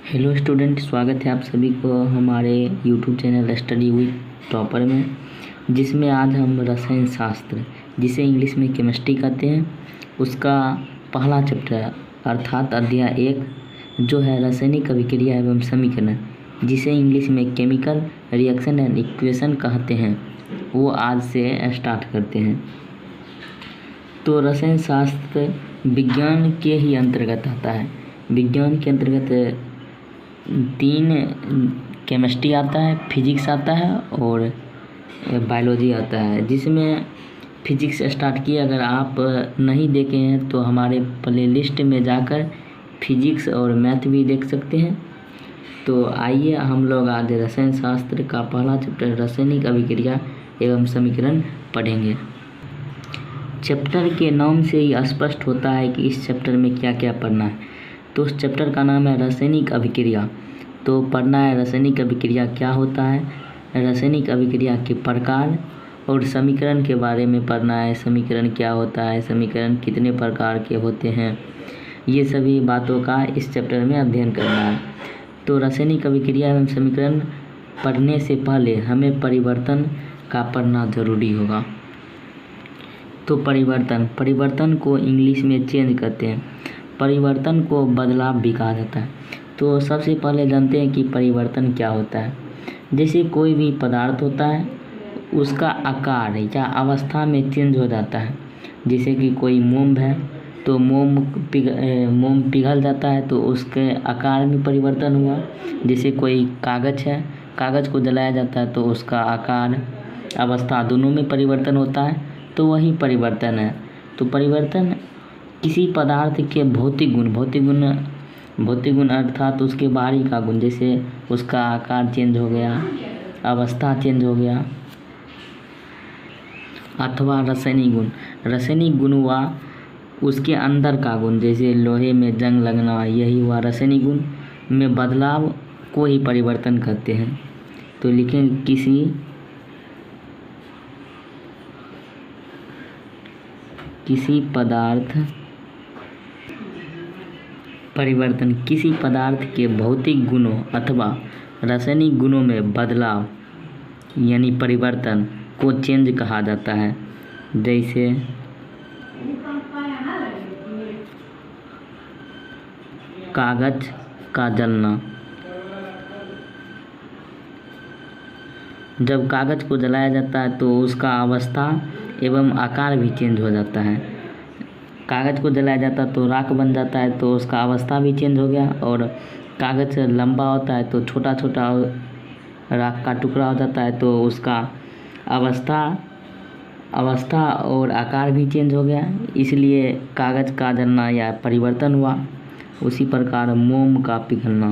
Hello student, स्वागत है आप सभी को हमारे YouTube channel study with topper में, जिसमें आज हम रसायन शास्त्र, जिसे इंग्लिश में केमिस्ट्री कहते हैं, उसका पहला चैप्टर अर्थात अध्याय 1 जो है रासायनिक अभिक्रिया एवं समीकरण, जिसे इंग्लिश में केमिकल रिएक्शन एंड इक्वेशन कहते हैं, वो आज से स्टार्ट करते हैं। तो रसायन शास्त्र विज्ञान के ही अंतर्गत आता है। विज्ञान के अंतर्गत 3 केमिस्ट्री आता है, फिजिक्स आता है और बायोलॉजी आता है। जिसमें फिजिक्स स्टार्ट किया, अगर आप नहीं देखे हैं तो हमारे प्लेलिस्ट में जाकर फिजिक्स और मैथ भी देख सकते हैं। तो आइए हम लोग आज रसायन शास्त्र का पहला चैप्टर रासायनिक अभिक्रिया एवं समीकरण पढ़ेंगे। चैप्टर के नाम से ही स्पष्ट होता है कि इस चैप्टर में क्या क्या पढ़ना है। तो उस चैप्टर का नाम है रासायनिक अभिक्रिया। तो पढ़ना है रासायनिक अभिक्रिया क्या होता है, रासायनिक अभिक्रिया के प्रकार और समीकरण के बारे में पढ़ना है। समीकरण क्या होता है, समीकरण कितने प्रकार के होते हैं, ये सभी बातों का इस चैप्टर में अध्ययन करना है। तो रासायनिक अभिक्रिया एवं समीकरण पढ़ने से पहले हमें परिवर्तन का पढ़ना ज़रूरी होगा। तो परिवर्तन को इंग्लिश में चेंज कहते हैं। परिवर्तन को बदलाव भी कहा जाता है। तो सबसे पहले जानते हैं कि परिवर्तन क्या होता है। जैसे कोई भी पदार्थ होता है, उसका आकार या अवस्था में चेंज हो जाता है। जैसे कि कोई मोम है तो मोम पिघल जाता है तो उसके आकार में परिवर्तन हुआ। जैसे कोई कागज़ है, कागज़ को जलाया जाता है तो उसका आकार, अवस्था दोनों में परिवर्तन होता है, तो वही परिवर्तन है। तो परिवर्तन किसी पदार्थ के भौतिक गुण अर्थात उसके बाहरी का गुण, जैसे उसका आकार चेंज हो गया, अवस्था चेंज हो गया, अथवा रासायनिक गुण हुआ उसके अंदर का गुण, जैसे लोहे में जंग लगना, यही हुआ रासायनिक गुण में बदलाव को ही परिवर्तन कहते हैं। तो लिखें किसी पदार्थ के भौतिक गुणों अथवा रासायनिक गुणों में बदलाव यानी परिवर्तन को चेंज कहा जाता है। जैसे कागज का जलना, जब कागज को जलाया जाता है तो उसका अवस्था एवं आकार भी चेंज हो जाता है। कागज़ को जलाया जाता है तो राख बन जाता है, तो उसका अवस्था भी चेंज हो गया। और कागज़ लंबा होता है तो छोटा छोटा राख का टुकड़ा हो जाता है, तो उसका अवस्था और आकार भी चेंज हो गया, इसलिए कागज़ का जलना या परिवर्तन हुआ। उसी प्रकार मोम का पिघलना,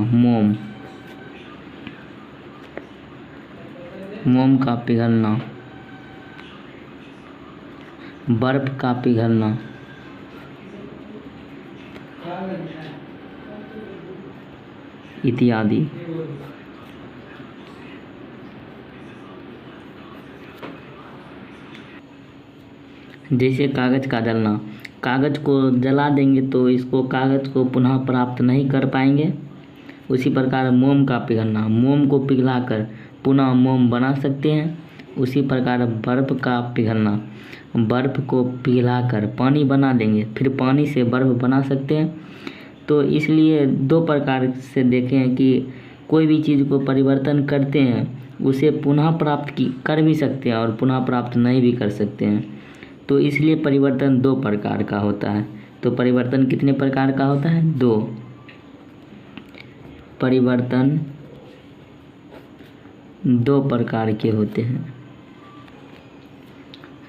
बर्फ का पिघलना, इत्यादि। जैसे कागज़ का जलना, कागज़ को जला देंगे तो कागज़ को पुनः प्राप्त नहीं कर पाएंगे। उसी प्रकार मोम का पिघलना, मोम को पिघलाकर पुनः मोम बना सकते हैं। उसी प्रकार बर्फ़ का पिघलना, बर्फ़ को पिघलाकर पानी बना लेंगे, फिर पानी से बर्फ़ बना सकते हैं। तो इसलिए 2 प्रकार से देखें कि कोई भी चीज़ को परिवर्तन करते हैं, उसे पुनः प्राप्त कर भी सकते हैं और पुनः प्राप्त नहीं भी कर सकते हैं। तो इसलिए परिवर्तन 2 प्रकार का होता है। तो परिवर्तन कितने प्रकार का होता है? 2। परिवर्तन 2 प्रकार के होते हैं।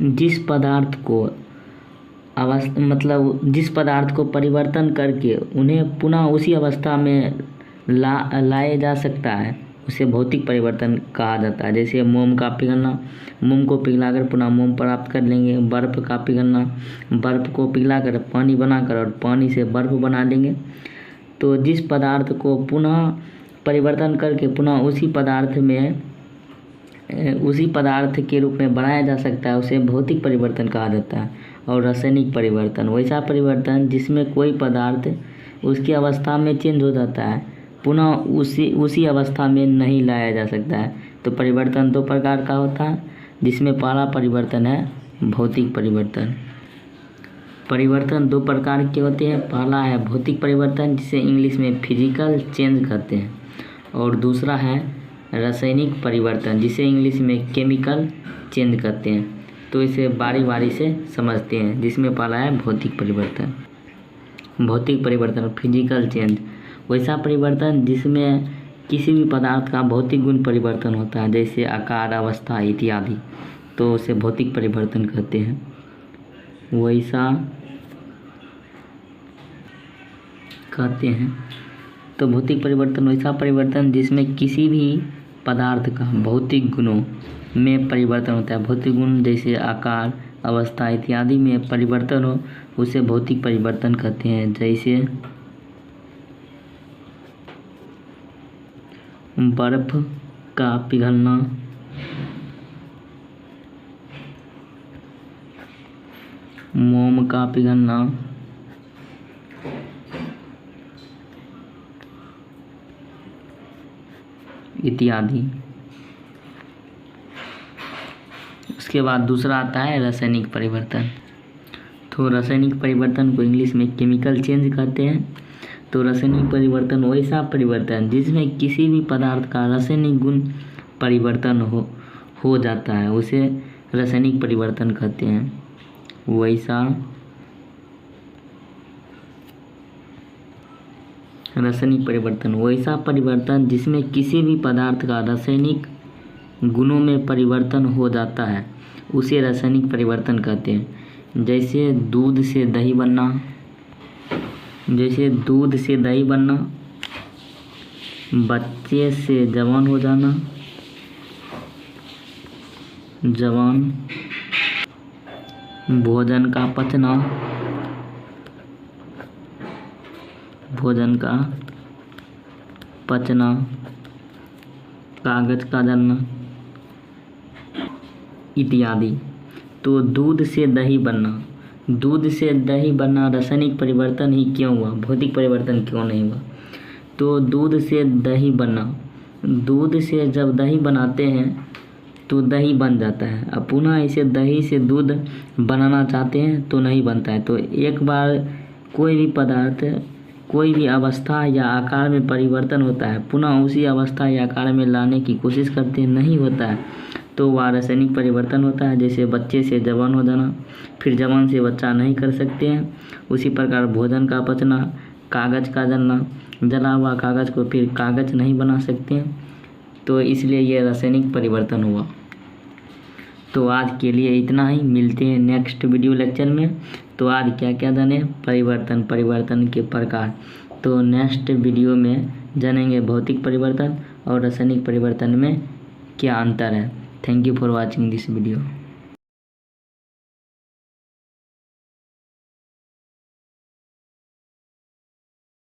जिस पदार्थ को परिवर्तन करके उन्हें पुनः उसी अवस्था में लाया जा सकता है, उसे भौतिक परिवर्तन कहा जाता है। जैसे मोम का पिघलना, मोम को पिघलाकर पुनः मोम प्राप्त कर लेंगे। बर्फ़ का पिघलना, बर्फ़ को पिघलाकर पानी बनाकर और पानी से बर्फ़ बना लेंगे। तो जिस पदार्थ को पुनः परिवर्तन करके पुनः उसी पदार्थ के रूप में बनाया जा सकता है, उसे भौतिक परिवर्तन कहा जाता है। और रासायनिक परिवर्तन वैसा परिवर्तन जिसमें कोई पदार्थ उसकी अवस्था में चेंज हो जाता है, पुनः उसी अवस्था में नहीं लाया जा सकता है। तो परिवर्तन दो प्रकार का होता है, जिसमें पहला परिवर्तन है भौतिक परिवर्तन। परिवर्तन दो प्रकार के होते हैं, पहला है भौतिक परिवर्तन जिसे इंग्लिश में फिजिकल चेंज कहते हैं, और दूसरा है रासायनिक परिवर्तन जिसे इंग्लिश में केमिकल चेंज कहते हैं। तो इसे बारी बारी से समझते हैं, जिसमें पहला है भौतिक परिवर्तन। भौतिक परिवर्तन फिजिकल चेंज वैसा परिवर्तन जिसमें किसी भी पदार्थ का भौतिक गुण परिवर्तन होता है, जैसे आकार, अवस्था इत्यादि, तो उसे भौतिक परिवर्तन कहते हैं। वैसा कहते हैं। तो भौतिक परिवर्तन वैसा परिवर्तन जिसमें किसी भी पदार्थ का भौतिक गुणों में परिवर्तन होता है। भौतिक गुण जैसे आकार, अवस्था इत्यादि में परिवर्तन हो, उसे भौतिक परिवर्तन कहते हैं। जैसे बर्फ का पिघलना, मोम का पिघलना, इत्यादि। उसके बाद दूसरा आता है रासायनिक परिवर्तन। तो रासायनिक परिवर्तन को इंग्लिश में केमिकल चेंज कहते हैं। तो रासायनिक परिवर्तन वैसा परिवर्तन जिसमें किसी भी पदार्थ का रासायनिक गुण परिवर्तन हो जाता है, उसे रासायनिक परिवर्तन कहते हैं। वैसा रासायनिक परिवर्तन वैसा परिवर्तन जिसमें किसी भी पदार्थ का रासायनिक गुणों में परिवर्तन हो जाता है, उसे रासायनिक परिवर्तन कहते हैं। जैसे दूध से दही बनना, बच्चे से जवान हो जाना, भोजन का पचना, कागज का जलना इत्यादि। तो दूध से दही बनना रासायनिक परिवर्तन ही क्यों हुआ, भौतिक परिवर्तन क्यों नहीं हुआ? तो दूध से दही बनना, दूध से जब दही बनाते हैं तो दही बन जाता है। अब पुनः इसे दही से दूध बनाना चाहते हैं तो नहीं बनता है। तो एक बार कोई भी पदार्थ कोई भी अवस्था या आकार में परिवर्तन होता है, पुनः उसी अवस्था या आकार में लाने की कोशिश करते हैं, नहीं होता है, तो वह रासायनिक परिवर्तन होता है। जैसे बच्चे से जवान हो जाना, फिर जवान से बच्चा नहीं कर सकते हैं। उसी प्रकार भोजन का पचना, कागज़ का जलना, जला हुआ कागज़ को फिर कागज़ नहीं बना सकते हैं, तो इसलिए यह रासायनिक परिवर्तन हुआ। तो आज के लिए इतना ही, मिलते हैं नेक्स्ट वीडियो लेक्चर में। तो आज क्या क्या जाने, परिवर्तन के प्रकार। तो नेक्स्ट वीडियो में जानेंगे भौतिक परिवर्तन और रासायनिक परिवर्तन में क्या अंतर है। Thank you for watching this video.